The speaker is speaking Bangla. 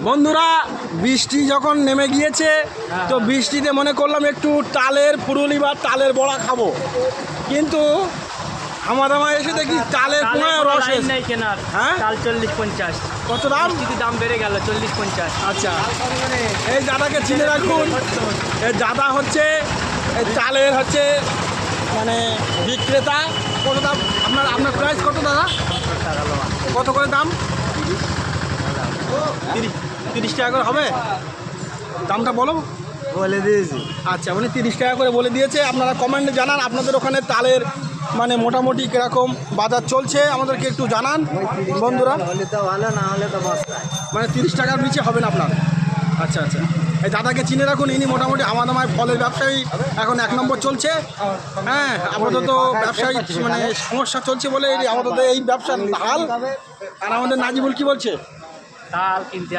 বন্ধুরা বৃষ্টি যখন নেমে গিয়েছে তো বৃষ্টিতে মনে করলাম একটু তালের ফুরুলি বা তালের বড়া খাবো, কিন্তু আমার এসে দেখি তালের কোনো রস নাই কেনার। হ্যাঁ, তাল 40-50। কত দাম? যদি দাম বেড়ে গেল 40-50। আচ্ছা, এই দাদাকে চিনে রাখুন। এই দাদা হচ্ছে এই তালের হচ্ছে মানে বিক্রেতা। কত দাম আপনার প্রাইস কত দাদা? কত করে দাম? 30 টাকা করে হবে? দামটা বলো। বলে দিয়েছি। আচ্ছা, উনি 30 টাকা করে বলে দিয়েছে। আপনারা কমেন্টে জানান আপনাদের ওখানে তালের মানে মোটামুটি কীরকম বাজার চলছে, আমাদেরকে একটু জানান বন্ধুরা। হলে তো ভালো, না হলে তো বস্তায়। মানে 30 টাকার নিচে হবে না আপনার? আচ্ছা আচ্ছা, এই দাদাকে চিনে রাখুন। ইনি মোটামুটি আমাদের ফলের ব্যবসায়ী এখন 1 নম্বর চলছে। হ্যাঁ, আপাতত ব্যবসায়ী মানে সমস্যা চলছে বলে আপাতত এই ব্যবসার হাল। আর আমাদের নাজিবুল কি বলছে? তাল কিনতে